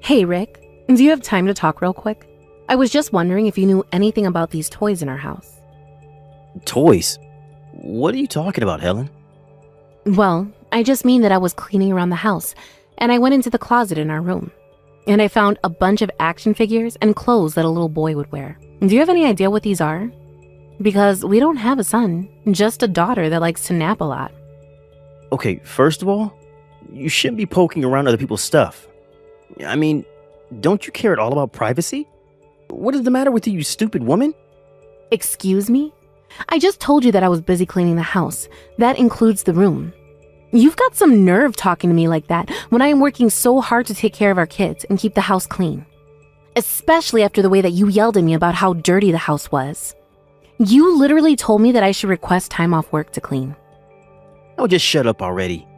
Hey, Rick, do you have time to talk real quick? I was just wondering if you knew anything about these toys in our house. Toys? What are you talking about, Helen? Well, I just mean that I was cleaning around the house, and I went into the closet in our room, and I found a bunch of action figures and clothes that a little boy would wear. Do you have any idea what these are? Because we don't have a son, just a daughter that likes to nap a lot. Okay, first of all, you shouldn't be poking around other people's stuff. I mean, don't you care at all about privacy? What is the matter with you, you stupid woman? Excuse me? I just told you that I was busy cleaning the house. That includes the room. You've got some nerve talking to me like that when I am working so hard to take care of our kids and keep the house clean. Especially after the way that you yelled at me about how dirty the house was. You literally told me that I should request time off work to clean. Oh, just shut up already.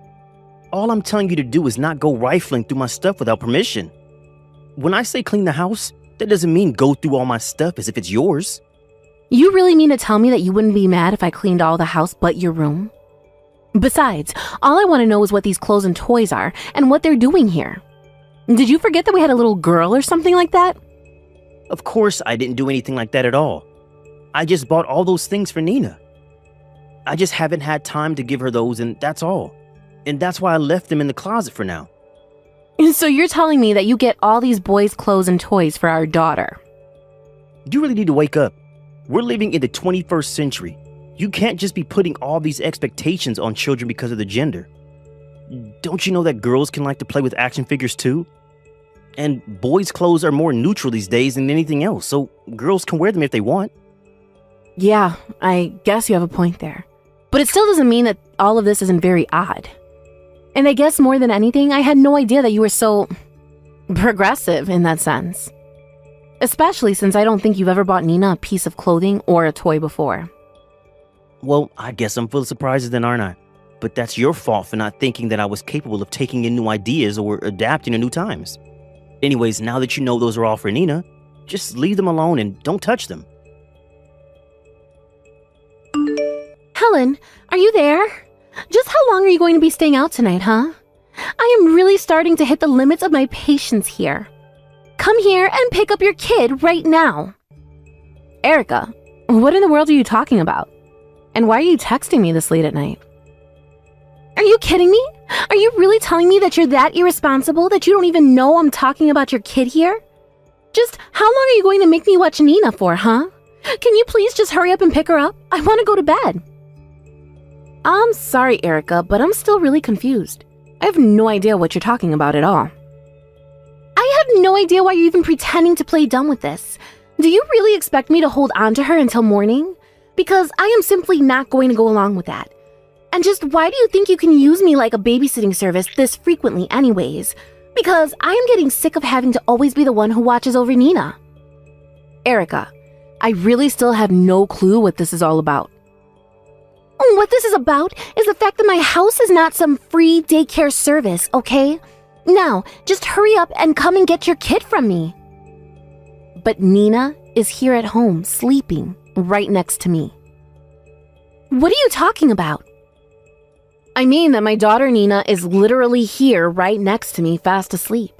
All I'm telling you to do is not go rifling through my stuff without permission. When I say clean the house, that doesn't mean go through all my stuff as if it's yours. You really mean to tell me that you wouldn't be mad if I cleaned all the house but your room? Besides, all I want to know is what these clothes and toys are and what they're doing here. Did you forget that we had a little girl or something like that? Of course I didn't do anything like that at all. I just bought all those things for Nina. I just haven't had time to give her those, and that's all. And that's why I left them in the closet for now. So you're telling me that you get all these boys' clothes and toys for our daughter? You really need to wake up. We're living in the 21st century. You can't just be putting all these expectations on children because of the gender. Don't you know that girls can like to play with action figures too? And boys' clothes are more neutral these days than anything else, so girls can wear them if they want. Yeah, I guess you have a point there. But it still doesn't mean that all of this isn't very odd. And I guess more than anything, I had no idea that you were so progressive in that sense. Especially since I don't think you've ever bought Nina a piece of clothing or a toy before. Well, I guess I'm full of surprises then, aren't I? But that's your fault for not thinking that I was capable of taking in new ideas or adapting to new times. Anyways, now that you know those are all for Nina, just leave them alone and don't touch them. Helen, are you there? Just how long are you going to be staying out tonight, huh? I am really starting to hit the limits of my patience here. Come here and pick up your kid right now. Erica, what in the world are you talking about? And why are you texting me this late at night? Are you kidding me? Are you really telling me that you're that irresponsible that you don't even know I'm talking about your kid here? Just how long are you going to make me watch Nina for, huh? Can you please just hurry up and pick her up? I want to go to bed. I'm sorry, Erica, but I'm still really confused. I have no idea what you're talking about at all. I have no idea why you're even pretending to play dumb with this. Do you really expect me to hold on to her until morning? Because I am simply not going to go along with that. And just why do you think you can use me like a babysitting service this frequently anyways? Because I am getting sick of having to always be the one who watches over Nina. Erica, I really still have no clue what this is all about. What this is about is the fact that my house is not some free daycare service, okay? Now, just hurry up and come and get your kid from me. But Nina is here at home, sleeping, right next to me. What are you talking about? I mean that my daughter Nina is literally here right next to me, fast asleep.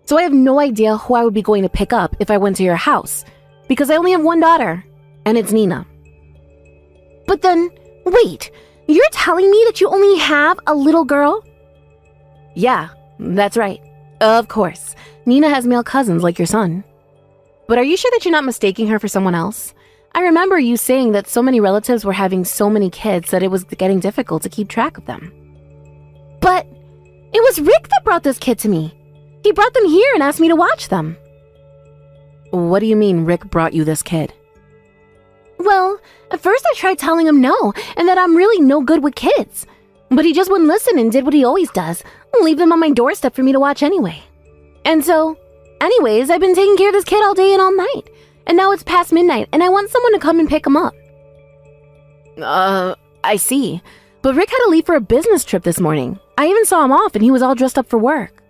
So I have no idea who I would be going to pick up if I went to your house, because I only have one daughter, and it's Nina. But then, wait, you're telling me that you only have a little girl? Yeah, that's right. Of course, Nina has male cousins like your son. But are you sure that you're not mistaking her for someone else? I remember you saying that so many relatives were having so many kids that it was getting difficult to keep track of them. But it was Rick that brought this kid to me. He brought them here and asked me to watch them. What do you mean Rick brought you this kid? Well, at first I tried telling him no, and that I'm really no good with kids. But he just wouldn't listen and did what he always does, leave them on my doorstep for me to watch anyway. And so, anyways, I've been taking care of this kid all day and all night. And now it's past midnight, and I want someone to come and pick him up. I see. But Rick had to leave for a business trip this morning. I even saw him off, and he was all dressed up for work.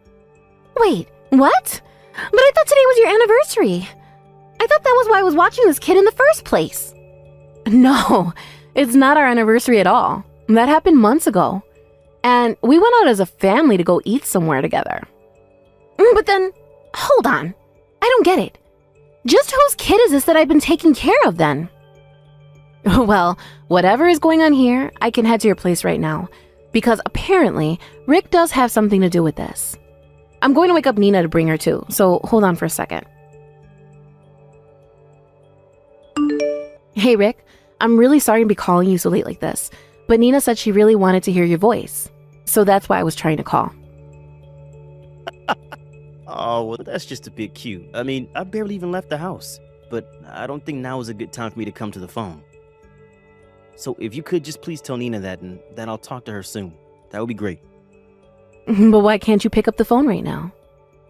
Wait, what? But I thought today was your anniversary. I thought that was why I was watching this kid in the first place. No, it's not our anniversary at all. That happened months ago. And we went out as a family to go eat somewhere together. But then, Hold on. I don't get it. Just whose kid is this that I've been taking care of then? Well, whatever is going on here, I can head to your place right now. Because apparently, Rick does have something to do with this. I'm going to wake up Nina to bring her too, so hold on for a second. Hey Rick, I'm really sorry to be calling you so late like this, but Nina said she really wanted to hear your voice. So that's why I was trying to call. Oh, well, that's just a bit cute. I mean, I barely even left the house, but I don't think now is a good time for me to come to the phone. So if you could just please tell Nina that, and that I'll talk to her soon. That would be great. But why can't you pick up the phone right now?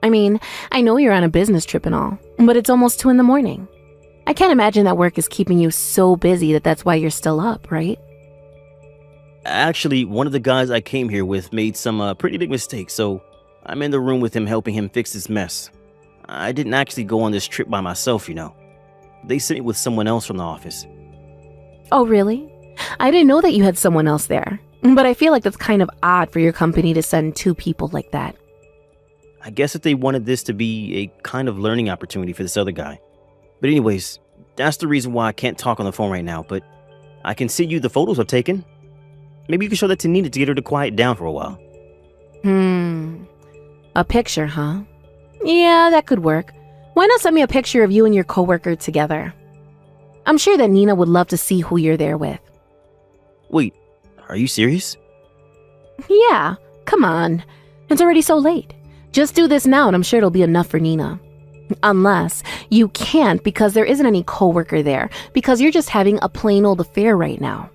I mean, I know you're on a business trip and all, but it's almost 2 a.m. I can't imagine that work is keeping you so busy that that's why you're still up, right? Actually, one of the guys I came here with made some pretty big mistakes, so I'm in the room with him helping him fix this mess. I didn't actually go on this trip by myself, you know. They sent me with someone else from the office. Oh, really? I didn't know that you had someone else there, but I feel like that's kind of odd for your company to send 2 people like that. I guess that they wanted this to be a kind of learning opportunity for this other guy. But anyways, that's the reason why I can't talk on the phone right now, but I can send you the photos I've taken. Maybe you can show that to Nina to get her to quiet down for a while. A picture, huh? Yeah, that could work. Why not send me a picture of you and your coworker together? I'm sure that Nina would love to see who you're there with. Wait, are you serious? Yeah, come on. It's already so late. Just do this now and I'm sure it'll be enough for Nina. Unless you can't because there isn't any coworker there, because you're just having a plain old affair right now.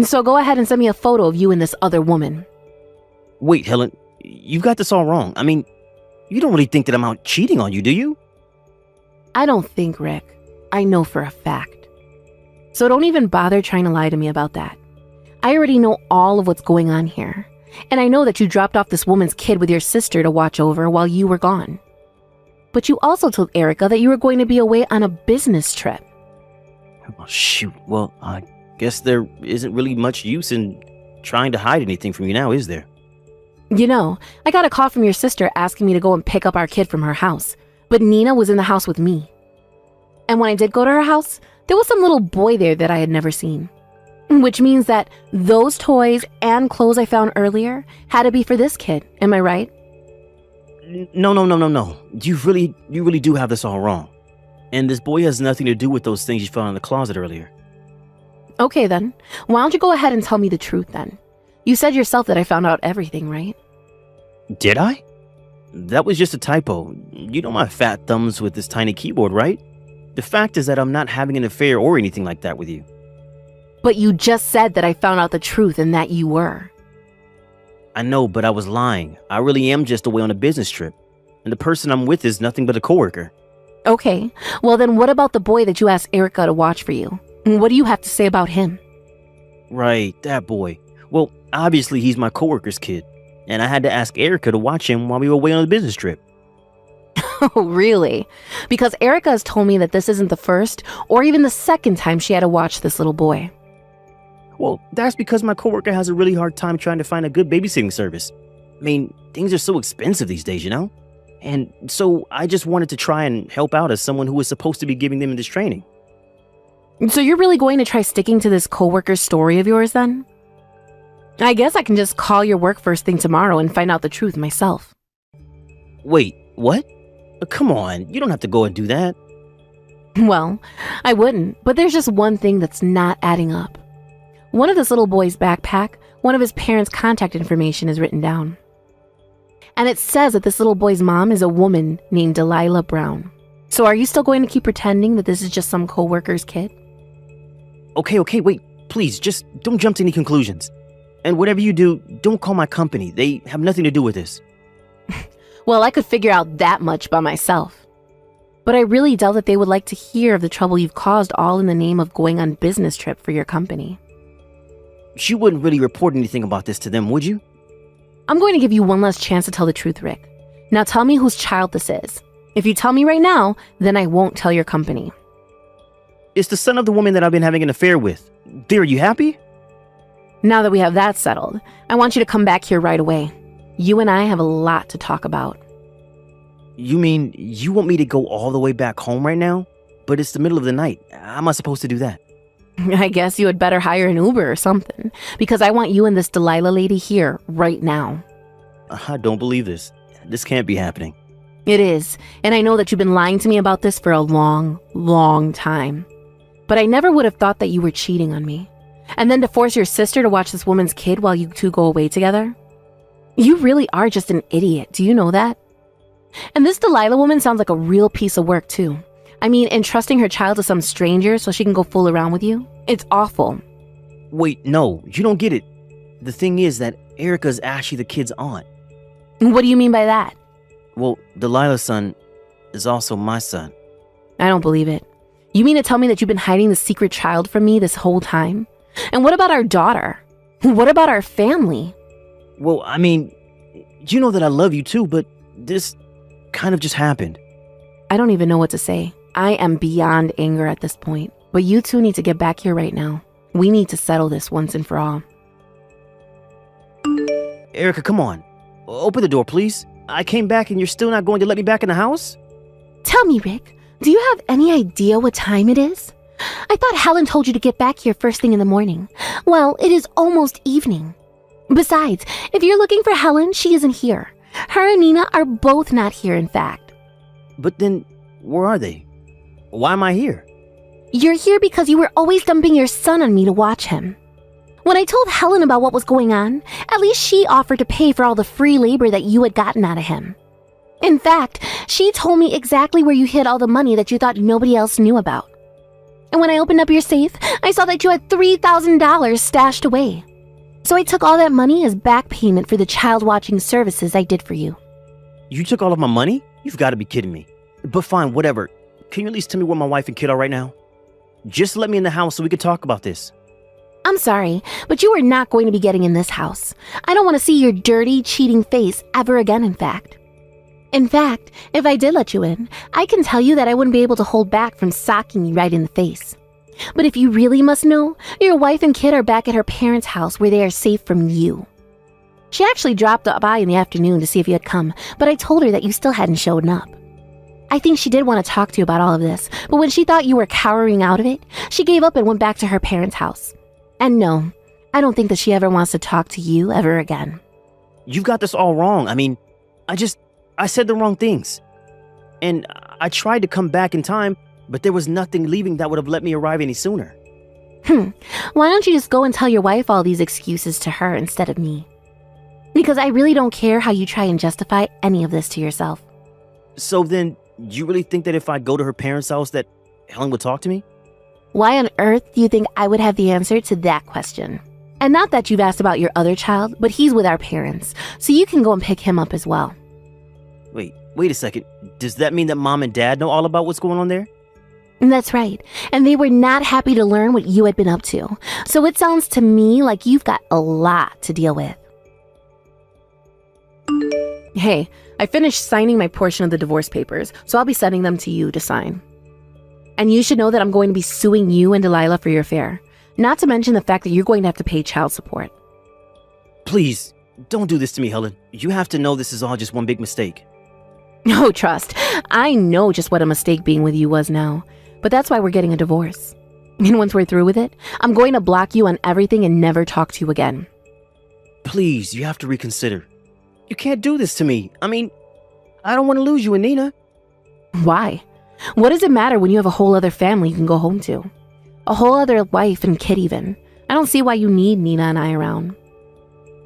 So go ahead and send me a photo of you and this other woman. Wait, Helen, you've got this all wrong. I mean, you don't really think that I'm out cheating on you, do you? I don't think, Rick. I know for a fact. So don't even bother trying to lie to me about that. I already know all of what's going on here. And I know that you dropped off this woman's kid with your sister to watch over while you were gone. But you also told Erica that you were going to be away on a business trip. Oh, shoot. Well, I guess there isn't really much use in trying to hide anything from you now, is there? You know, I got a call from your sister asking me to go and pick up our kid from her house. But Nina was in the house with me. And when I did go to her house, there was some little boy there that I had never seen. Which means that those toys and clothes I found earlier had to be for this kid. Am I right? No. You really do have this all wrong. And this boy has nothing to do with those things you found in the closet earlier. Okay then. Why don't you go ahead and tell me the truth then? You said yourself that I found out everything, right? Did I? That was just a typo. You know my fat thumbs with this tiny keyboard, right? The fact is that I'm not having an affair or anything like that with you. But you just said that I found out the truth and that you were. I know, but I was lying. I really am just away on a business trip. And the person I'm with is nothing but a coworker. Okay, well then what about the boy that you asked Erica to watch for you? What do you have to say about him? Right, that boy. Well, obviously he's my coworker's kid. And I had to ask Erica to watch him while we were away on a business trip. Oh, really? Because Erica has told me that this isn't the first or even the second time she had to watch this little boy. Well, that's because my coworker has a really hard time trying to find a good babysitting service. I mean, things are so expensive these days, you know? And so I just wanted to try and help out as someone who was supposed to be giving them this training. So you're really going to try sticking to this coworker story of yours then? I guess I can just call your work first thing tomorrow and find out the truth myself. Wait, what? Come on, you don't have to go and do that. Well, I wouldn't, but there's just one thing that's not adding up. One of this little boy's backpack, one of his parents' contact information is written down. And it says that this little boy's mom is a woman named Delilah Brown. So are you still going to keep pretending that this is just some coworker's kid? Okay, wait, please, just don't jump to any conclusions. And whatever you do, don't call my company. They have nothing to do with this. Well, I could figure out that much by myself. But I really doubt that they would like to hear of the trouble you've caused all in the name of going on business trip for your company. You wouldn't really report anything about this to them, would you? I'm going to give you one last chance to tell the truth, Rick. Now tell me whose child this is. If you tell me right now, then I won't tell your company. It's the son of the woman that I've been having an affair with. There, are you happy? Now that we have that settled, I want you to come back here right away. You and I have a lot to talk about. You mean you want me to go all the way back home right now? But it's the middle of the night. How am I supposed to do that? I guess you had better hire an Uber or something, because I want you and this Delilah lady here right now. I don't believe this. This can't be happening. It is, and I know that you've been lying to me about this for a long, long time. But I never would have thought that you were cheating on me. And then to force your sister to watch this woman's kid while you two go away together? You really are just an idiot, do you know that? And this Delilah woman sounds like a real piece of work too. I mean, entrusting her child to some stranger so she can go fool around with you? It's awful. Wait, no, you don't get it. The thing is that Erica's actually the kid's aunt. What do you mean by that? Well, Delilah's son is also my son. I don't believe it. You mean to tell me that you've been hiding the secret child from me this whole time? And what about our daughter? What about our family? Well, I mean, you know that I love you too, but this kind of just happened. I don't even know what to say. I am beyond anger at this point. But you two need to get back here right now. We need to settle this once and for all. Erica, come on. Open the door, please. I came back and you're still not going to let me back in the house? Tell me, Rick, do you have any idea what time it is? I thought Helen told you to get back here first thing in the morning. Well, it is almost evening. Besides, if you're looking for Helen, she isn't here. Her and Nina are both not here, in fact. But then, where are they? Why am I here? You're here because you were always dumping your son on me to watch him. When I told Helen about what was going on, at least she offered to pay for all the free labor that you had gotten out of him. In fact, she told me exactly where you hid all the money that you thought nobody else knew about. And when I opened up your safe, I saw that you had $3,000 stashed away. So I took all that money as back payment for the child watching services I did for you. You took all of my money? You've got to be kidding me. But fine, whatever. Can you at least tell me where my wife and kid are right now? Just let me in the house so we can talk about this. I'm sorry, but you are not going to be getting in this house. I don't want to see your dirty, cheating face ever again, in fact. In fact, if I did let you in, I can tell you that I wouldn't be able to hold back from socking you right in the face. But if you really must know, your wife and kid are back at her parents' house where they are safe from you. She actually dropped by in the afternoon to see if you had come, but I told her that you still hadn't shown up. I think she did want to talk to you about all of this, but when she thought you were cowering out of it, she gave up and went back to her parents' house. And no, I don't think that she ever wants to talk to you ever again. You've got this all wrong. I mean, I said the wrong things. And I tried to come back in time, but there was nothing leaving that would have let me arrive any sooner. Why don't you just go and tell your wife all these excuses to her instead of me? Because I really don't care how you try and justify any of this to yourself. So then, you really think that if I go to her parents' house that Helen would talk to me? Why on earth do you think I would have the answer to that question? And not that you've asked about your other child, but he's with our parents, so you can go and pick him up as well. Wait a second. Does that mean that mom and dad know all about what's going on there? That's right, and they were not happy to learn what you had been up to, so it sounds to me like you've got a lot to deal with. Hey, I finished signing my portion of the divorce papers, so I'll be sending them to you to sign. And you should know that I'm going to be suing you and Delilah for your affair, not to mention the fact that you're going to have to pay child support. Please, don't do this to me, Helen. You have to know this is all just one big mistake. No, trust. I know just what a mistake being with you was now, but that's why we're getting a divorce. And once we're through with it, I'm going to block you on everything and never talk to you again. Please, you have to reconsider. You can't do this to me. I mean, I don't want to lose you and Nina. Why? What does it matter when you have a whole other family you can go home to? A whole other wife and kid even. I don't see why you need Nina and I around.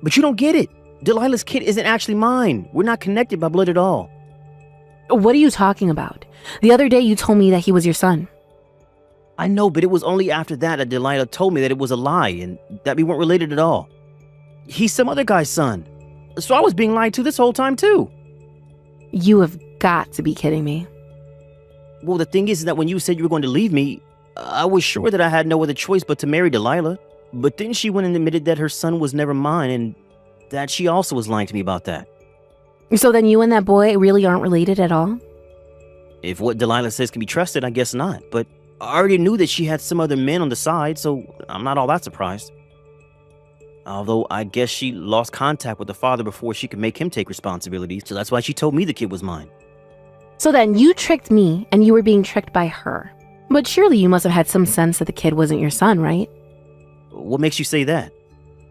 But you don't get it. Delilah's kid isn't actually mine. We're not connected by blood at all. What are you talking about? The other day you told me that he was your son. I know, but it was only after that Delilah told me that it was a lie and that we weren't related at all. He's some other guy's son. So I was being lied to this whole time too. You have got to be kidding me. Well, the thing is that when you said you were going to leave me, I was sure that I had no other choice but to marry Delilah. But then she went and admitted that her son was never mine and that she also was lying to me about that. So then you and that boy really aren't related at all? If what Delilah says can be trusted, I guess not. But I already knew that she had some other men on the side, so I'm not all that surprised. Although I guess she lost contact with the father before she could make him take responsibility, so that's why she told me the kid was mine. So then you tricked me and you were being tricked by her. But surely you must have had some sense that the kid wasn't your son, right? What makes you say that?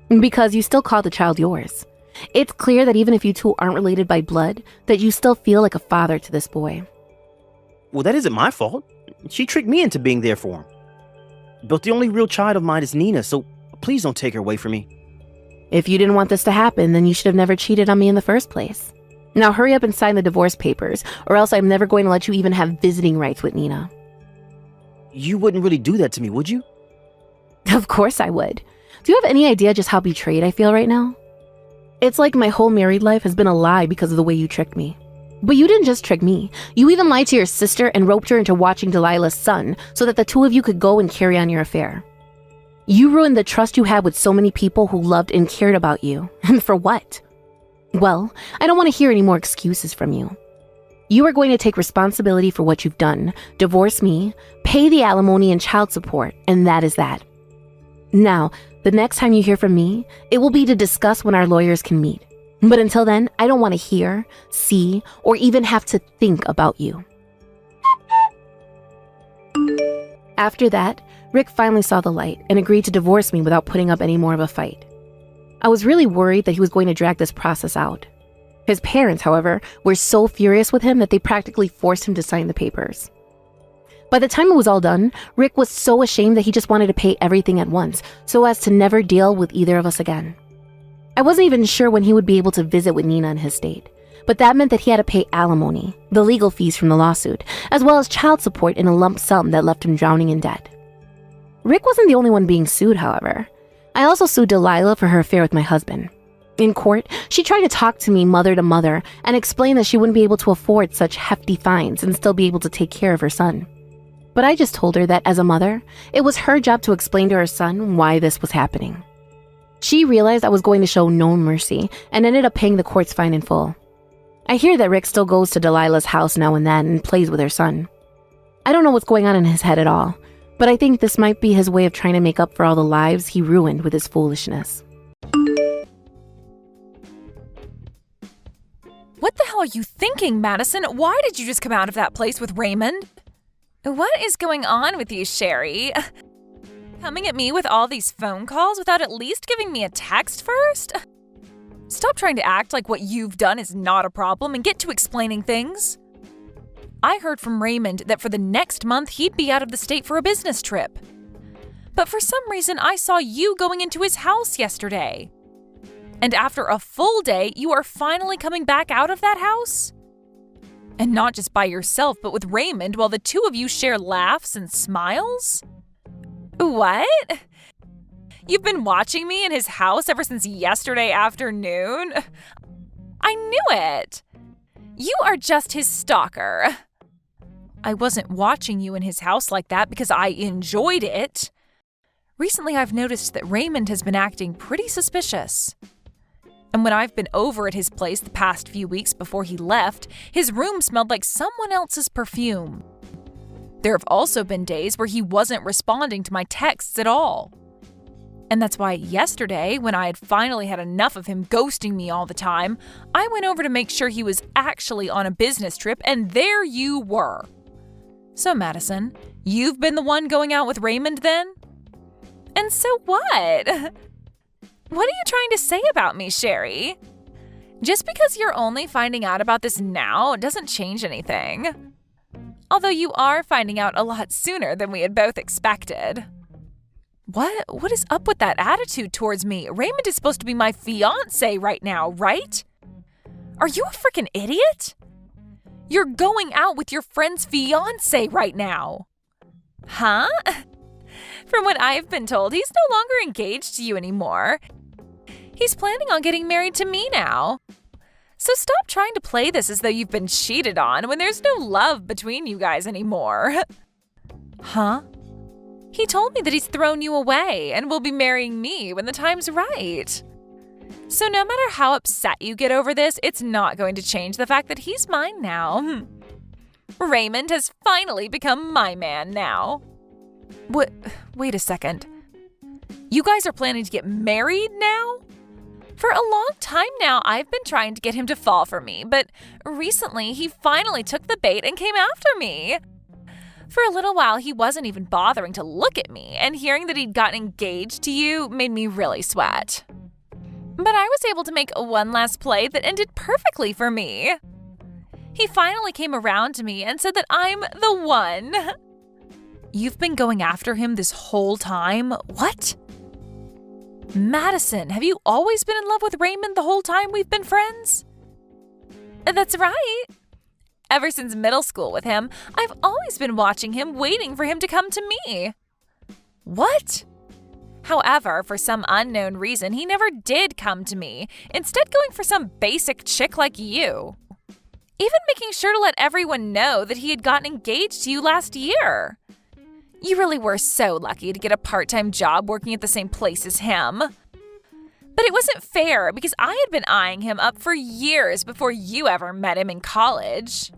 Because you still call the child yours. It's clear that even if you two aren't related by blood, that you still feel like a father to this boy. Well, that isn't my fault. She tricked me into being there for him. But the only real child of mine is Nina, so please don't take her away from me. If you didn't want this to happen, then you should have never cheated on me in the first place. Now hurry up and sign the divorce papers, or else I'm never going to let you even have visiting rights with Nina. You wouldn't really do that to me, would you? Of course I would. Do you have any idea just how betrayed I feel right now? It's like my whole married life has been a lie because of the way you tricked me. But you didn't just trick me. You even lied to your sister and roped her into watching Delilah's son so that the two of you could go and carry on your affair. You ruined the trust you had with so many people who loved and cared about you. And for what? Well, I don't want to hear any more excuses from you. You are going to take responsibility for what you've done, divorce me, pay the alimony and child support, and that is that. Now, the next time you hear from me, it will be to discuss when our lawyers can meet. But until then, I don't want to hear, see, or even have to think about you. After that, Rick finally saw the light and agreed to divorce me without putting up any more of a fight. I was really worried that he was going to drag this process out. His parents, however, were so furious with him that they practically forced him to sign the papers. By the time it was all done, Rick was so ashamed that he just wanted to pay everything at once, so as to never deal with either of us again. I wasn't even sure when he would be able to visit with Nina in his state, but that meant that he had to pay alimony, the legal fees from the lawsuit, as well as child support in a lump sum that left him drowning in debt. Rick wasn't the only one being sued, however. I also sued Delilah for her affair with my husband. In court, she tried to talk to me mother to mother and explain that she wouldn't be able to afford such hefty fines and still be able to take care of her son. But I just told her that as a mother, it was her job to explain to her son why this was happening. She realized I was going to show no mercy and ended up paying the court's fine in full. I hear that Rick still goes to Delilah's house now and then and plays with her son. I don't know what's going on in his head at all, but I think this might be his way of trying to make up for all the lives he ruined with his foolishness. What the hell are you thinking, Madison? Why did you just come out of that place with Raymond? What is going on with you, Sherry? Coming at me with all these phone calls without at least giving me a text first? Stop trying to act like what you've done is not a problem and get to explaining things. I heard from Raymond that for the next month he'd be out of the state for a business trip. But for some reason I saw you going into his house yesterday. And after a full day, you are finally coming back out of that house? And not just by yourself, but with Raymond while the two of you share laughs and smiles? What? You've been watching me in his house ever since yesterday afternoon? I knew it! You are just his stalker. I wasn't watching you in his house like that because I enjoyed it. Recently, I've noticed that Raymond has been acting pretty suspicious. And when I've been over at his place the past few weeks before he left, his room smelled like someone else's perfume. There have also been days where he wasn't responding to my texts at all. And that's why yesterday, when I had finally had enough of him ghosting me all the time, I went over to make sure he was actually on a business trip, and there you were. So, Madison, you've been the one going out with Raymond then? And so what? What are you trying to say about me, Sherry? Just because you're only finding out about this now doesn't change anything. Although you are finding out a lot sooner than we had both expected. What is up with that attitude towards me? Raymond is supposed to be my fiancé right now, right? Are you a freaking idiot? You're going out with your friend's fiancé right now. Huh? From what I've been told, he's no longer engaged to you anymore. He's planning on getting married to me now. So stop trying to play this as though you've been cheated on when there's no love between you guys anymore. Huh? He told me that he's thrown you away and will be marrying me when the time's right. So no matter how upset you get over this, it's not going to change the fact that he's mine now. Raymond has finally become my man now. What? Wait a second. You guys are planning to get married now? For a long time now, I've been trying to get him to fall for me, but recently he finally took the bait and came after me. For a little while, he wasn't even bothering to look at me, and hearing that he'd gotten engaged to you made me really sweat. But I was able to make one last play that ended perfectly for me. He finally came around to me and said that I'm the one. You've been going after him this whole time? What? Madison, have you always been in love with Raymond the whole time we've been friends? That's right. Ever since middle school with him, I've always been watching him, waiting for him to come to me. What? However, for some unknown reason, he never did come to me, instead going for some basic chick like you. Even making sure to let everyone know that he had gotten engaged to you last year. You really were so lucky to get a part-time job working at the same place as him. But it wasn't fair because I had been eyeing him up for years before you ever met him in college.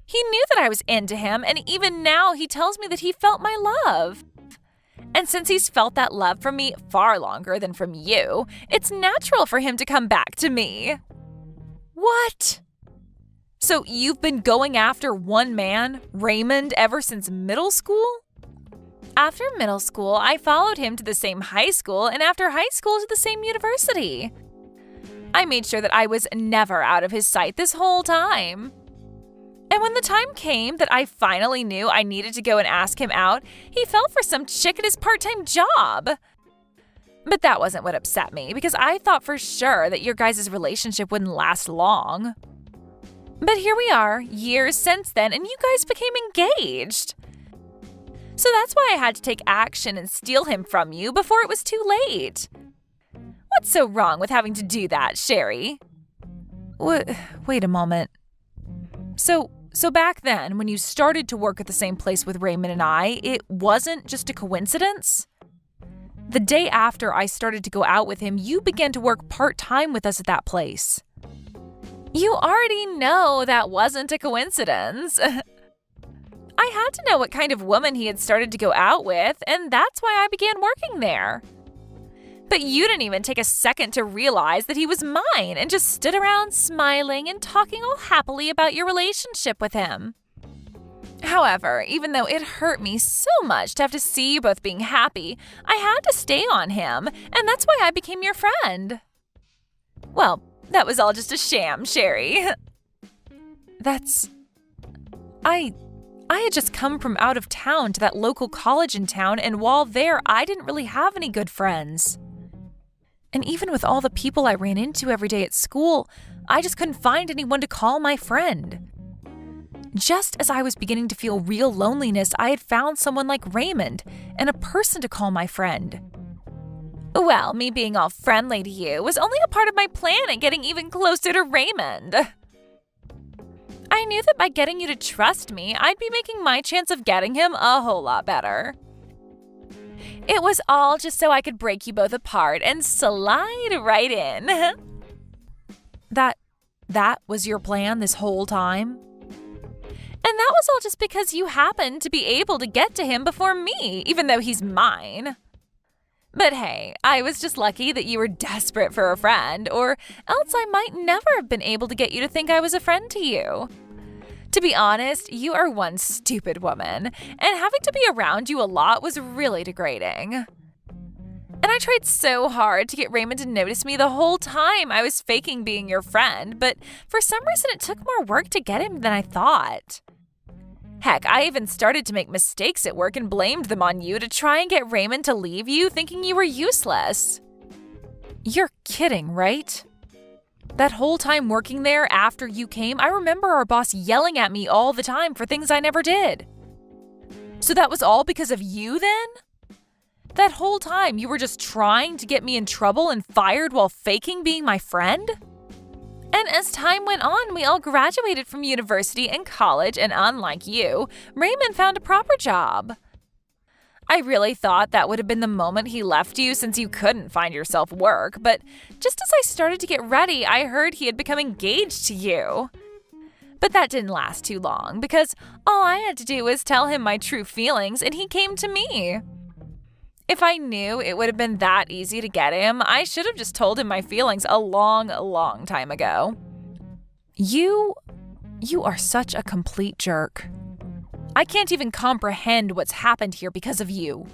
He knew that I was into him, and even now he tells me that he felt my love. And since he's felt that love from me far longer than from you, it's natural for him to come back to me. What? So you've been going after one man, Raymond, ever since middle school? After middle school, I followed him to the same high school, and after high school to the same university. I made sure that I was never out of his sight this whole time. And when the time came that I finally knew I needed to go and ask him out, he fell for some chick at his part-time job. But that wasn't what upset me, because I thought for sure that your guys' relationship wouldn't last long. But here we are, years since then, and you guys became engaged. So that's why I had to take action and steal him from you before it was too late. What's so wrong with having to do that, Sherry? Wait a moment. So back then, when you started to work at the same place with Raymond and I, it wasn't just a coincidence? The day after I started to go out with him, you began to work part-time with us at that place. You already know that wasn't a coincidence. I had to know what kind of woman he had started to go out with, and that's why I began working there. But you didn't even take a second to realize that he was mine and just stood around smiling and talking all happily about your relationship with him. However, even though it hurt me so much to have to see you both being happy, I had to stay on him, and that's why I became your friend. Well, that was all just a sham, Sherry. I had just come from out of town to that local college in town, and while there, I didn't really have any good friends. And even with all the people I ran into every day at school, I just couldn't find anyone to call my friend. Just as I was beginning to feel real loneliness, I had found someone like Raymond and a person to call my friend. Well, me being all friendly to you was only a part of my plan at getting even closer to Raymond. I knew that by getting you to trust me, I'd be making my chance of getting him a whole lot better. It was all just so I could break you both apart and slide right in. That was your plan this whole time? And that was all just because you happened to be able to get to him before me, even though he's mine. But hey, I was just lucky that you were desperate for a friend, or else I might never have been able to get you to think I was a friend to you. To be honest, you are one stupid woman, and having to be around you a lot was really degrading. And I tried so hard to get Raymond to notice me the whole time I was faking being your friend, but for some reason it took more work to get him than I thought. Heck, I even started to make mistakes at work and blamed them on you to try and get Raymond to leave you, thinking you were useless. You're kidding, right? That whole time working there after you came, I remember our boss yelling at me all the time for things I never did. So that was all because of you then? That whole time you were just trying to get me in trouble and fired while faking being my friend? And as time went on, we all graduated from university and college, and unlike you, Raymond found a proper job. I really thought that would have been the moment he left you since you couldn't find yourself work, but just as I started to get ready, I heard he had become engaged to you. But that didn't last too long, because all I had to do was tell him my true feelings, and he came to me. If I knew it would have been that easy to get him, I should have just told him my feelings a long time ago. You are such a complete jerk. I can't even comprehend what's happened here because of you.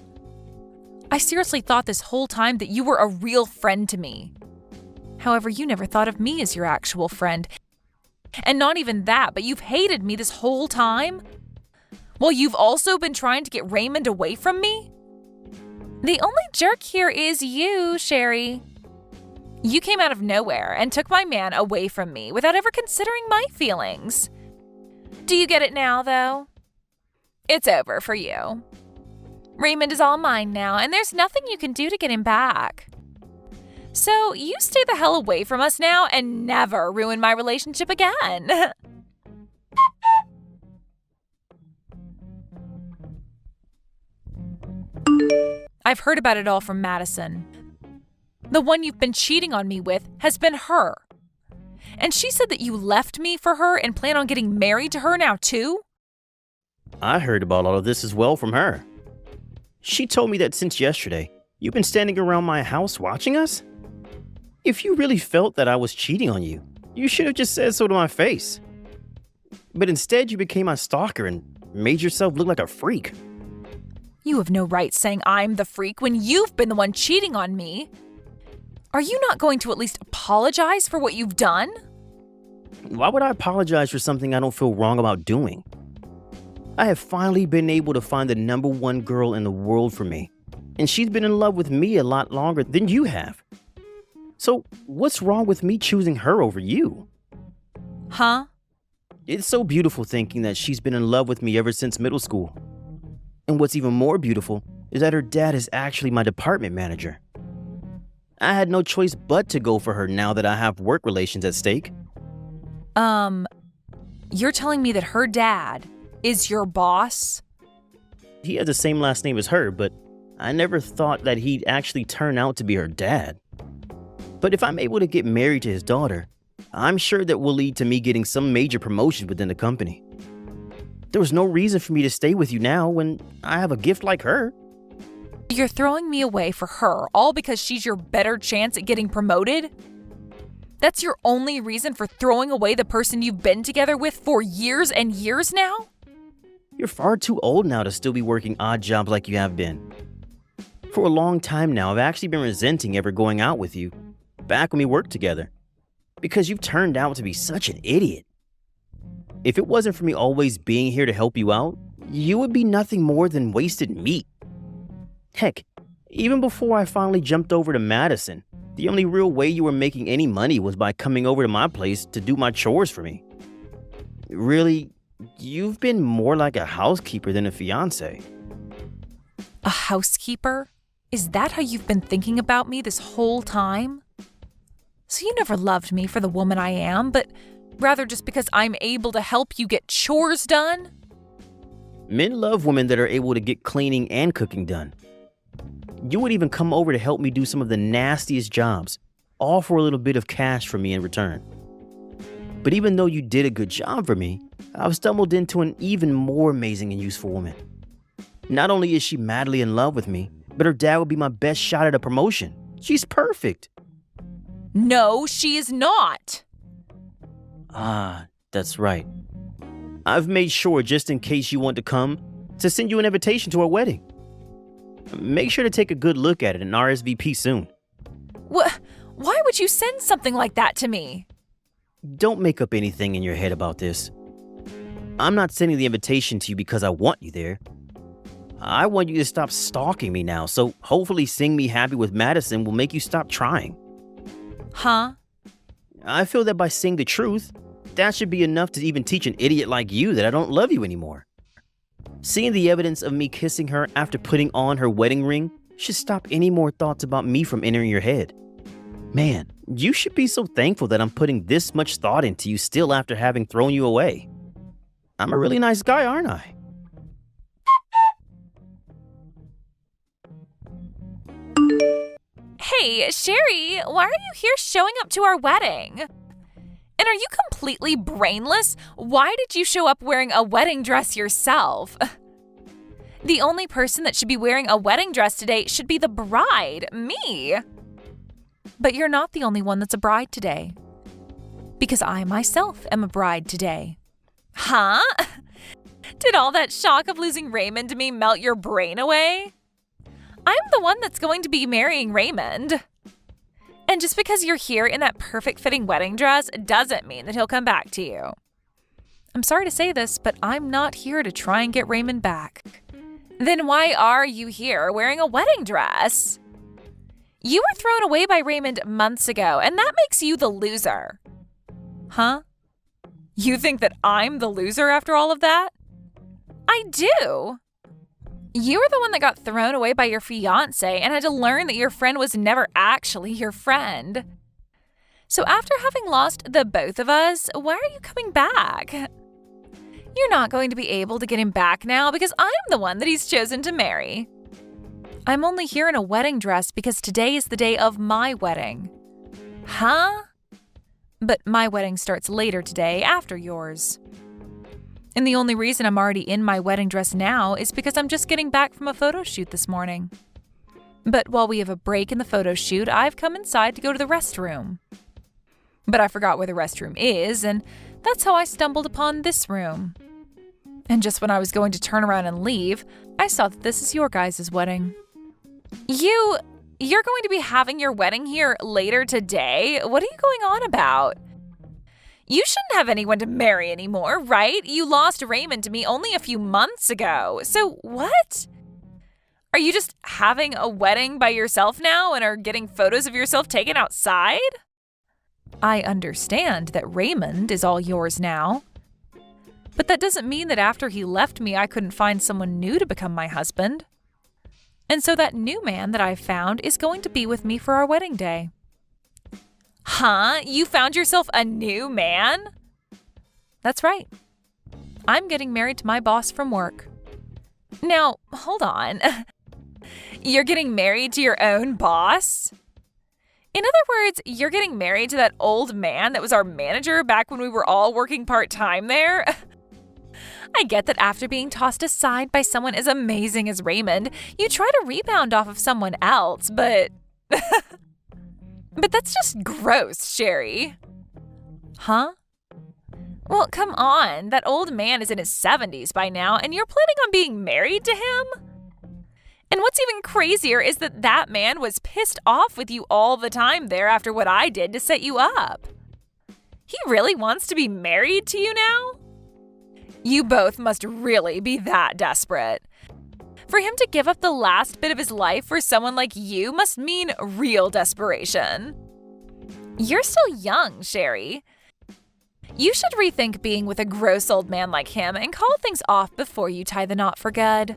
I seriously thought this whole time that you were a real friend to me. However, you never thought of me as your actual friend. And not even that, but you've hated me this whole time? Well, you've also been trying to get Raymond away from me? The only jerk here is you, Sherry. You came out of nowhere and took my man away from me without ever considering my feelings. Do you get it now, though? It's over for you. Raymond is all mine now, and there's nothing you can do to get him back. So you stay the hell away from us now and never ruin my relationship again. I've heard about it all from Madison. The one you've been cheating on me with has been her. And she said that you left me for her and plan on getting married to her now too? I heard about all of this as well from her. She told me that since yesterday, you've been standing around my house watching us? If you really felt that I was cheating on you, you should have just said so to my face. But instead, you became my stalker and made yourself look like a freak. You have no right saying I'm the freak when you've been the one cheating on me. Are you not going to at least apologize for what you've done? Why would I apologize for something I don't feel wrong about doing? I have finally been able to find the number one girl in the world for me, and she's been in love with me a lot longer than you have. So what's wrong with me choosing her over you? Huh? It's so beautiful thinking that she's been in love with me ever since middle school. And what's even more beautiful is that her dad is actually my department manager. I had no choice but to go for her now that I have work relations at stake. You're telling me that her dad is your boss? He has the same last name as her, but I never thought that he'd actually turn out to be her dad. But if I'm able to get married to his daughter, I'm sure that will lead to me getting some major promotion within the company. There was no reason for me to stay with you now when I have a gift like her. You're throwing me away for her, all because she's your better chance at getting promoted? That's your only reason for throwing away the person you've been together with for years and years now? You're far too old now to still be working odd jobs like you have been. For a long time now, I've actually been resenting ever going out with you, back when we worked together, because you've turned out to be such an idiot. If it wasn't for me always being here to help you out, you would be nothing more than wasted meat. Heck, even before I finally jumped over to Madison, the only real way you were making any money was by coming over to my place to do my chores for me. Really, you've been more like a housekeeper than a fiancé. A housekeeper? Is that how you've been thinking about me this whole time? So you never loved me for the woman I am, but rather just because I'm able to help you get chores done? Men love women that are able to get cleaning and cooking done. You would even come over to help me do some of the nastiest jobs, all for a little bit of cash from me in return. But even though you did a good job for me, I've stumbled into an even more amazing and useful woman. Not only is she madly in love with me, but her dad would be my best shot at a promotion. She's perfect. No, she is not. Ah, that's right. I've made sure, just in case you want to come, to send you an invitation to our wedding. Make sure to take a good look at it and RSVP soon. Why would you send something like that to me? Don't make up anything in your head about this. I'm not sending the invitation to you because I want you there. I want you to stop stalking me now, so hopefully seeing me happy with Madison will make you stop trying. Huh? I feel that by saying the truth, that should be enough to even teach an idiot like you that I don't love you anymore. Seeing the evidence of me kissing her after putting on her wedding ring should stop any more thoughts about me from entering your head. Man, you should be so thankful that I'm putting this much thought into you still after having thrown you away. I'm a really nice guy, aren't I? Hey, Sherry, why are you here showing up to our wedding? And are you completely brainless? Why did you show up wearing a wedding dress yourself? The only person that should be wearing a wedding dress today should be the bride, me. But you're not the only one that's a bride today. Because I myself am a bride today. Huh? Did all that shock of losing Raymond to me melt your brain away? I'm the one that's going to be marrying Raymond. And just because you're here in that perfect-fitting wedding dress doesn't mean that he'll come back to you. I'm sorry to say this, but I'm not here to try and get Raymond back. Then why are you here wearing a wedding dress? You were thrown away by Raymond months ago, and that makes you the loser. Huh? You think that I'm the loser after all of that? I do. You were the one that got thrown away by your fiancé and had to learn that your friend was never actually your friend. So after having lost the both of us, why are you coming back? You're not going to be able to get him back now because I'm the one that he's chosen to marry. I'm only here in a wedding dress because today is the day of my wedding. Huh? But my wedding starts later today after yours. And the only reason I'm already in my wedding dress now is because I'm just getting back from a photo shoot this morning. But while we have a break in the photo shoot, I've come inside to go to the restroom. But I forgot where the restroom is, and that's how I stumbled upon this room. And just when I was going to turn around and leave, I saw that this is your guys' wedding. You're going to be having your wedding here later today? What are you going on about? You shouldn't have anyone to marry anymore, right? You lost Raymond to me only a few months ago. So what? Are you just having a wedding by yourself now and are getting photos of yourself taken outside? I understand that Raymond is all yours now. But that doesn't mean that after he left me, I couldn't find someone new to become my husband. And so that new man that I found is going to be with me for our wedding day. Huh? You found yourself a new man? That's right. I'm getting married to my boss from work. Now, hold on. You're getting married to your own boss? In other words, you're getting married to that old man that was our manager back when we were all working part-time there? I get that after being tossed aside by someone as amazing as Raymond, you try to rebound off of someone else, but... But that's just gross, Sherry. Huh? Well, come on. That old man is in his 70s by now, and you're planning on being married to him? And what's even crazier is that that man was pissed off with you all the time there after what I did to set you up. He really wants to be married to you now? You both must really be that desperate. For him to give up the last bit of his life for someone like you must mean real desperation. You're still young, Sherry. You should rethink being with a gross old man like him and call things off before you tie the knot for good.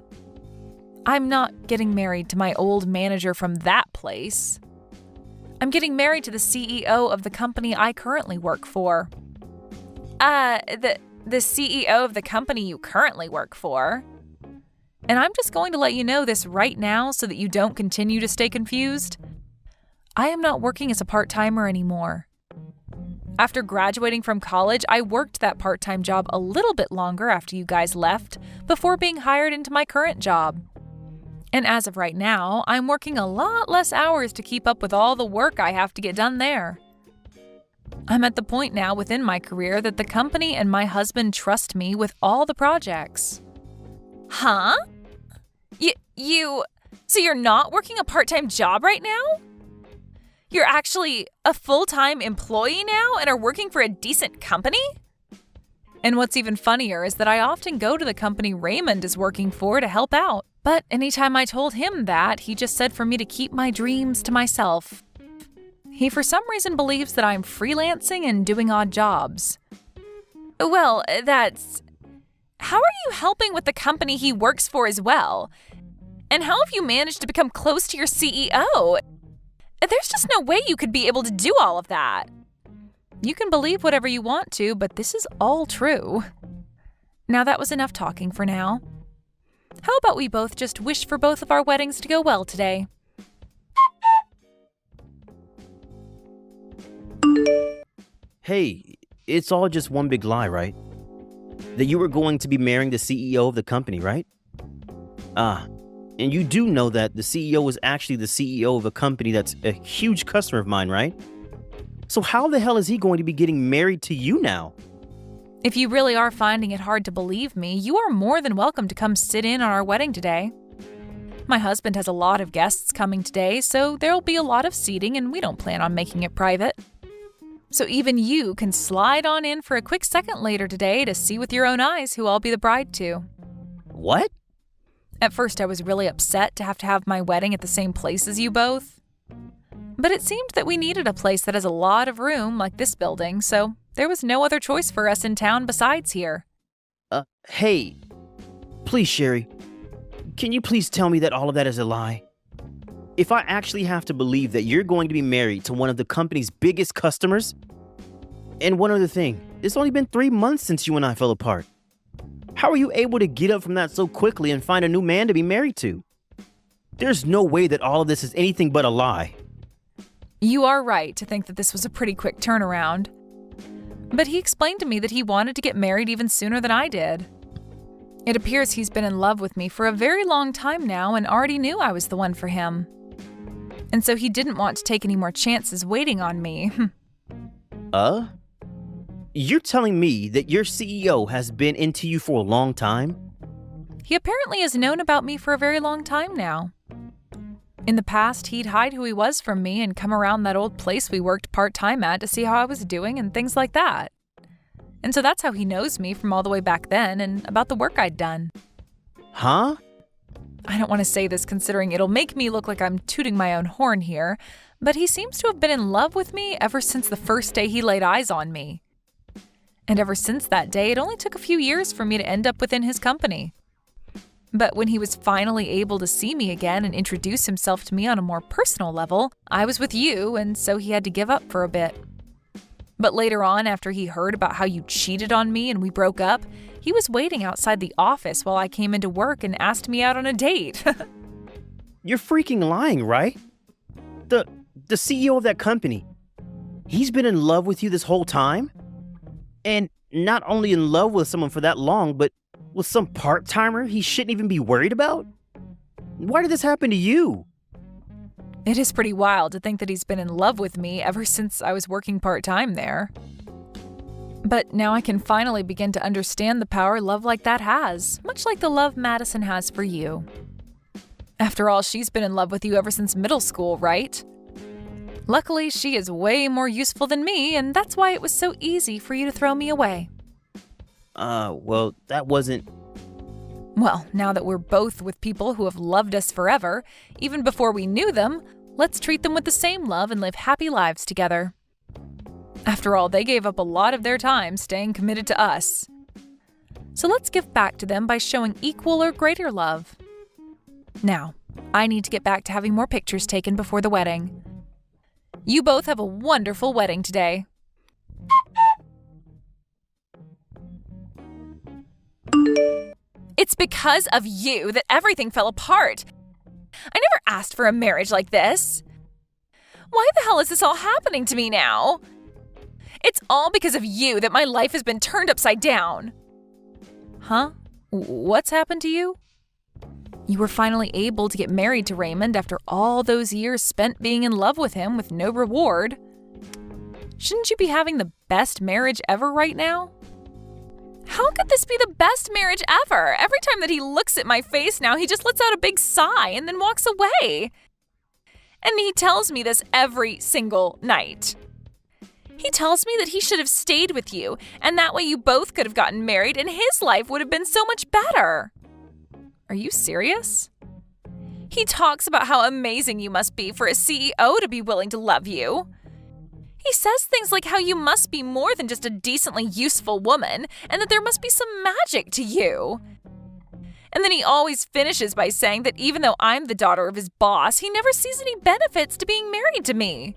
I'm not getting married to my old manager from that place. I'm getting married to the CEO of the company I currently work for. The CEO of the company you currently work for. And I'm just going to let you know this right now so that you don't continue to stay confused. I am not working as a part-timer anymore. After graduating from college, I worked that part-time job a little bit longer after you guys left before being hired into my current job. And as of right now, I'm working a lot less hours to keep up with all the work I have to get done there. I'm at the point now within my career that the company and my husband trust me with all the projects. Huh? So you're not working a part-time job right now? You're actually a full-time employee now and are working for a decent company? And what's even funnier is that I often go to the company Raymond is working for to help out. But anytime I told him that, he just said for me to keep my dreams to myself. He for some reason believes that I'm freelancing and doing odd jobs. Well, how are you helping with the company he works for as well? And how have you managed to become close to your CEO? There's just no way you could be able to do all of that. You can believe whatever you want to, but this is all true. Now that was enough talking for now. How about we both just wish for both of our weddings to go well today? Hey, it's all just one big lie, right? That you were going to be marrying the CEO of the company, right? Ah, and you do know that the CEO is actually the CEO of a company that's a huge customer of mine, right? So how the hell is he going to be getting married to you now? If you really are finding it hard to believe me, you are more than welcome to come sit in on our wedding today. My husband has a lot of guests coming today, so there'll be a lot of seating and we don't plan on making it private. So even you can slide on in for a quick second later today to see with your own eyes who I'll be the bride to. What? At first I was really upset to have my wedding at the same place as you both. But it seemed that we needed a place that has a lot of room like this building, so there was no other choice for us in town besides here. Hey, please, Sherry, can you please tell me that all of that is a lie? If I actually have to believe that you're going to be married to one of the company's biggest customers? And one other thing, it's only been 3 months since you and I fell apart. How are you able to get up from that so quickly and find a new man to be married to? There's no way that all of this is anything but a lie. You are right to think that this was a pretty quick turnaround. But he explained to me that he wanted to get married even sooner than I did. It appears he's been in love with me for a very long time now and already knew I was the one for him. And so he didn't want to take any more chances waiting on me. You're telling me that your CEO has been into you for a long time? He apparently has known about me for a very long time now. In the past, he'd hide who he was from me and come around that old place we worked part-time at to see how I was doing and things like that. And so that's how he knows me from all the way back then and about the work I'd done. Huh? I don't want to say this considering it'll make me look like I'm tooting my own horn here, but he seems to have been in love with me ever since the first day he laid eyes on me. And ever since that day, it only took a few years for me to end up within his company. But when he was finally able to see me again and introduce himself to me on a more personal level, I was with you, and so he had to give up for a bit. But later on, after he heard about how you cheated on me and we broke up, he was waiting outside the office while I came into work and asked me out on a date. You're freaking lying, right? The CEO of that company, he's been in love with you this whole time? And not only in love with someone for that long, but with some part-timer he shouldn't even be worried about? Why did this happen to you? It is pretty wild to think that he's been in love with me ever since I was working part-time there. But now I can finally begin to understand the power love like that has, much like the love Madison has for you. After all, she's been in love with you ever since middle school, right? Luckily, she is way more useful than me, and that's why it was so easy for you to throw me away. Well, that wasn't... Well, now that we're both with people who have loved us forever, even before we knew them, let's treat them with the same love and live happy lives together. After all, they gave up a lot of their time staying committed to us. So let's give back to them by showing equal or greater love. Now, I need to get back to having more pictures taken before the wedding. You both have a wonderful wedding today. It's because of you that everything fell apart. I never asked for a marriage like this. Why the hell is this all happening to me now? It's all because of you that my life has been turned upside down. Huh? What's happened to you? You were finally able to get married to Raymond after all those years spent being in love with him with no reward. Shouldn't you be having the best marriage ever right now? How could this be the best marriage ever? Every time that he looks at my face now, he just lets out a big sigh and then walks away. And he tells me this every single night. He tells me that he should have stayed with you, and that way you both could have gotten married and his life would have been so much better. Are you serious? He talks about how amazing you must be for a CEO to be willing to love you. He says things like how you must be more than just a decently useful woman, and that there must be some magic to you. And then he always finishes by saying that even though I'm the daughter of his boss, he never sees any benefits to being married to me.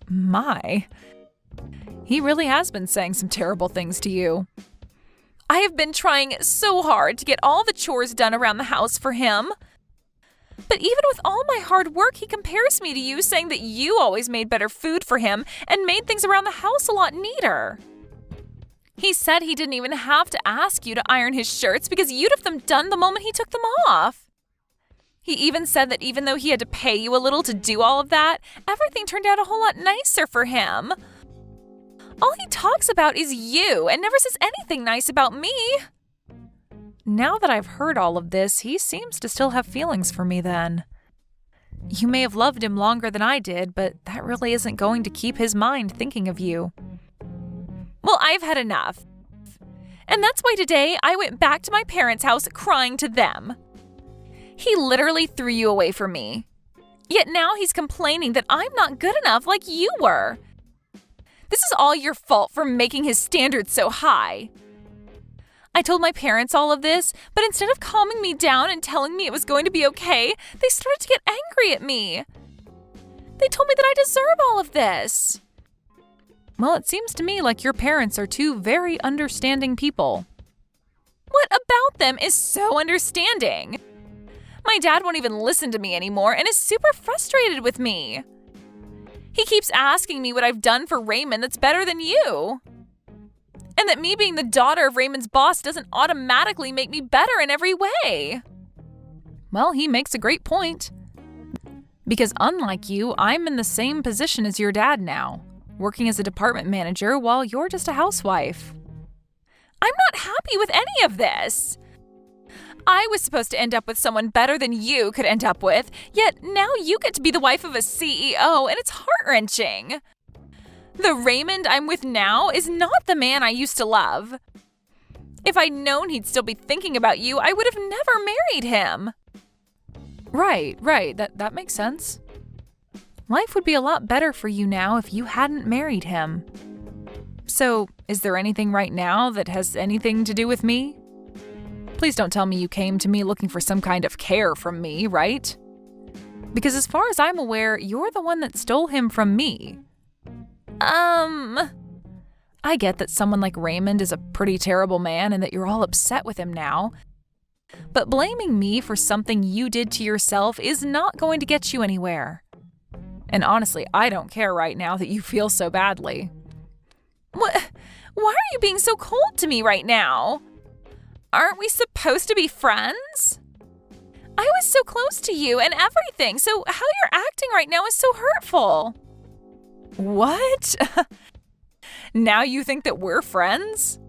My. He really has been saying some terrible things to you. I have been trying so hard to get all the chores done around the house for him. But even with all my hard work, he compares me to you, saying that you always made better food for him and made things around the house a lot neater. He said he didn't even have to ask you to iron his shirts because you'd have them done the moment he took them off. He even said that even though he had to pay you a little to do all of that, everything turned out a whole lot nicer for him. All he talks about is you and never says anything nice about me. Now that I've heard all of this, he seems to still have feelings for me then. You may have loved him longer than I did, but that really isn't going to keep his mind thinking of you. Well, I've had enough. And that's why today I went back to my parents' house crying to them. He literally threw you away from me. Yet now he's complaining that I'm not good enough like you were. This is all your fault for making his standards so high. I told my parents all of this, but instead of calming me down and telling me it was going to be okay, they started to get angry at me. They told me that I deserve all of this. Well, it seems to me like your parents are two very understanding people. What about them is so understanding? My dad won't even listen to me anymore and is super frustrated with me. He keeps asking me what I've done for Raymond that's better than you. And that me being the daughter of Raymond's boss doesn't automatically make me better in every way. Well, he makes a great point. Because unlike you, I'm in the same position as your dad now, working as a department manager while you're just a housewife. I'm not happy with any of this. I was supposed to end up with someone better than you could end up with, yet now you get to be the wife of a CEO, and it's heart-wrenching. The Raymond I'm with now is not the man I used to love. If I'd known he'd still be thinking about you, I would have never married him. Right. That makes sense. Life would be a lot better for you now if you hadn't married him. So, is there anything right now that has anything to do with me? Please don't tell me you came to me looking for some kind of care from me, right? Because as far as I'm aware, you're the one that stole him from me. I get that someone like Raymond is a pretty terrible man and that you're all upset with him now. But blaming me for something you did to yourself is not going to get you anywhere. And honestly, I don't care right now that you feel so badly. What? Why are you being so cold to me right now? Aren't we supposed to be friends? I was so close to you and everything, so how you're acting right now is so hurtful. What? Now you think that we're friends?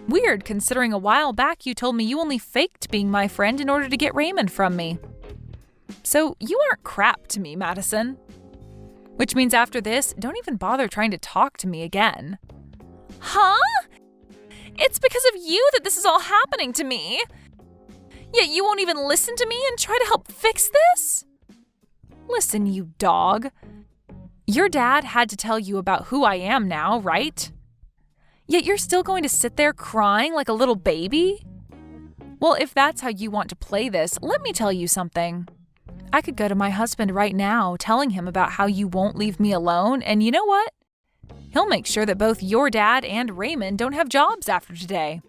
Weird, considering a while back you told me you only faked being my friend in order to get Raymond from me. So you aren't crap to me, Madison. Which means after this, don't even bother trying to talk to me again. Huh? It's because of you that this is all happening to me. Yet you won't even listen to me and try to help fix this? Listen, you dog. Your dad had to tell you about who I am now, right? Yet you're still going to sit there crying like a little baby? Well, if that's how you want to play this, let me tell you something. I could go to my husband right now, telling him about how you won't leave me alone, and you know what? He'll make sure that both your dad and Raymond don't have jobs after today.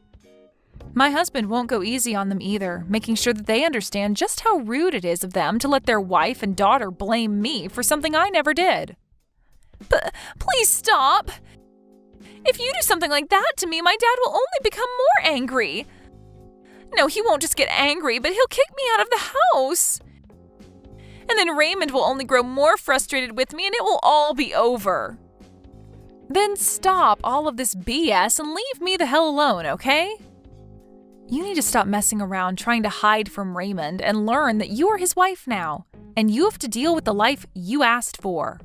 My husband won't go easy on them either, making sure that they understand just how rude it is of them to let their wife and daughter blame me for something I never did. But please stop. If you do something like that to me, my dad will only become more angry. No, he won't just get angry, but he'll kick me out of the house. And then Raymond will only grow more frustrated with me and it will all be over. Then stop all of this BS and leave me the hell alone, okay? You need to stop messing around trying to hide from Raymond and learn that you are his wife now, and you have to deal with the life you asked for.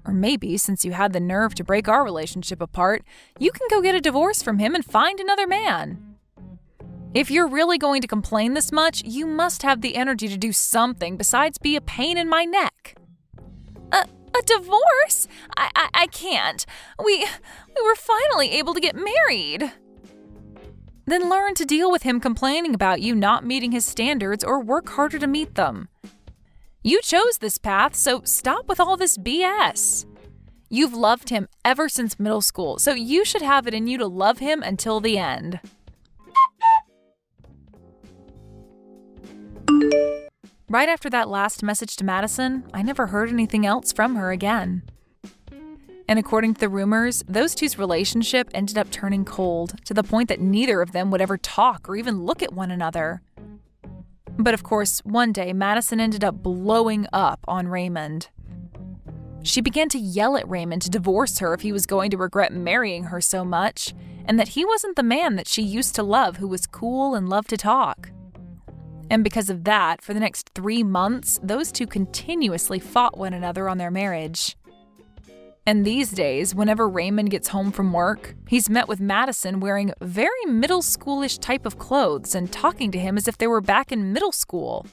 Or maybe, since you had the nerve to break our relationship apart, you can go get a divorce from him and find another man. If you're really going to complain this much, you must have the energy to do something besides be a pain in my neck. A divorce? I can't. We were finally able to get married. Then learn to deal with him complaining about you not meeting his standards or work harder to meet them. You chose this path, so stop with all this BS. You've loved him ever since middle school, so you should have it in you to love him until the end. Right after that last message to Madison, I never heard anything else from her again. And according to the rumors, those two's relationship ended up turning cold to the point that neither of them would ever talk or even look at one another. But of course, one day Madison ended up blowing up on Raymond. She began to yell at Raymond to divorce her if he was going to regret marrying her so much, and that he wasn't the man that she used to love who was cool and loved to talk. And because of that, for the next 3 months, those two continuously fought one another on their marriage. And these days, whenever Raymond gets home from work, he's met with Madison wearing very middle schoolish type of clothes and talking to him as if they were back in middle school.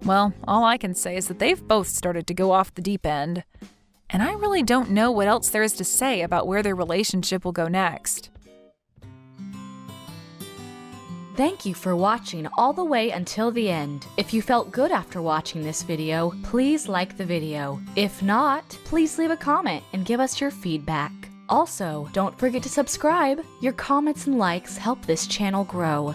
Well, all I can say is that they've both started to go off the deep end, and I really don't know what else there is to say about where their relationship will go next. Thank you for watching all the way until the end. If you felt good after watching this video, please like the video. If not, please leave a comment and give us your feedback. Also, don't forget to subscribe. Your comments and likes help this channel grow.